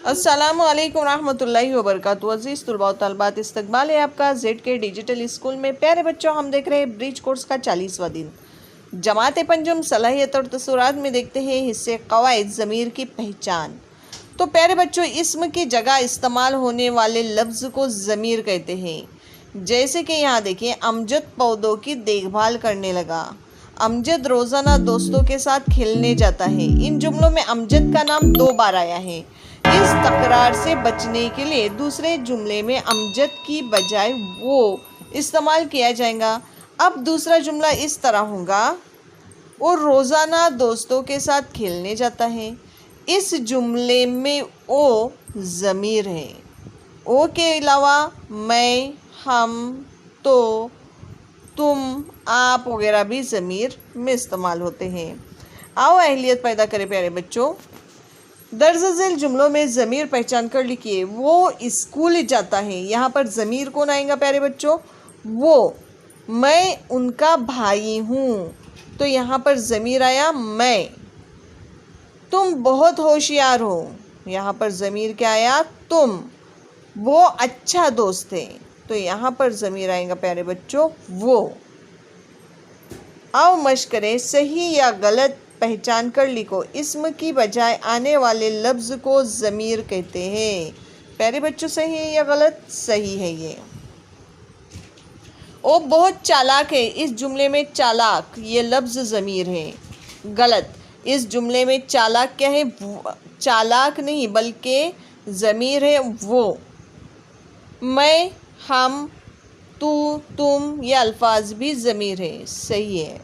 अस्सलामुअलैकुम रहमतुल्लाहि व बरकातुहू। अज़ीज़ तुलबा व तलबात, इस्तकबाल है आपका ZK डिजिटल स्कूल में। प्यारे बच्चों, हम देख रहे हैं ब्रिज कोर्स का 40वां दिन। जमात पंजुम सलाहियत और तसव्वुरात में देखते हैं हिस्से क़वाइद ज़मीर की पहचान। तो प्यारे बच्चों, इस्म की जगह इस्तेमाल होने वाले लफ्ज़ को ज़मीर कहते हैं। जैसे कि यहाँ देखिए, अमजद पौधों की देखभाल करने लगा। अमजद रोज़ाना दोस्तों के साथ खेलने जाता है। इन जुमलों में अमजद का नाम 2 बार आया है। इस तकरार से बचने के लिए दूसरे जुमले में अमजद की बजाय वो इस्तेमाल किया जाएगा। अब दूसरा जुमला इस तरह होगा, वो रोज़ाना दोस्तों के साथ खेलने जाता है। इस जुमले में ओ ज़मीर है। ओ के अलावा मैं, हम, तो, तुम, आप वगैरह भी ज़मीर में इस्तेमाल होते हैं। आओ अहलियत पैदा करें प्यारे बच्चों। दर्ज झेल जुमलों में ज़मीर पहचान कर लिखिए। वो स्कूल जाता है। यहाँ पर ज़मीर कौन आएगा प्यारे बच्चों? वो। मैं उनका भाई हूँ, तो यहाँ पर ज़मीर आया मैं। तुम बहुत होशियार हो, यहाँ पर ज़मीर क्या आया? तुम। वो अच्छा दोस्त है, तो यहाँ पर ज़मीर आएगा प्यारे बच्चों वो। आओ मश्क करें, सही या गलत पहचान कर लिखो। इस्म की बजाय आने वाले लफ्ज़ को ज़मीर कहते हैं। प्यारे बच्चों, सही है या गलत? सही है ये। ओ बहुत चालाक है। इस जुमले में चालाक ये लफ्ज़ ज़मीर है। गलत। इस जुमले में चालाक क्या है? चालाक नहीं बल्कि ज़मीर है वो। मैं, हम, तू, तुम ये अल्फाज भी ज़मीर है। सही है।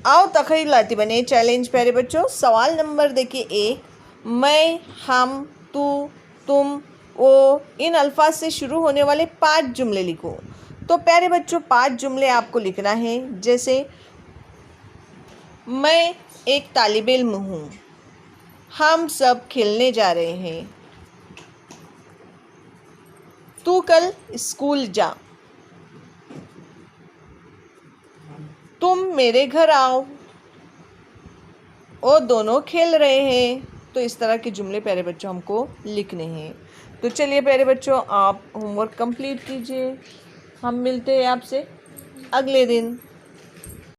आओ तखरीर लाती बने। चैलेंज प्यारे बच्चों। सवाल नंबर देखिए 1। मैं, हम, तू, तुम, वो इन अल्फाज से शुरू होने वाले 5 जुमले लिखो। तो प्यारे बच्चों, 5 जुमले आपको लिखना है। जैसे मैं एक तालिब इल्म हूँ, हम सब खेलने जा रहे हैं, तू कल स्कूल जा, तुम मेरे घर आओ, वो दोनों खेल रहे हैं। तो इस तरह के जुमले प्यारे बच्चों हमको लिखने हैं। तो चलिए प्यारे बच्चों, आप होमवर्क कंप्लीट कीजिए। हम मिलते हैं आपसे अगले दिन।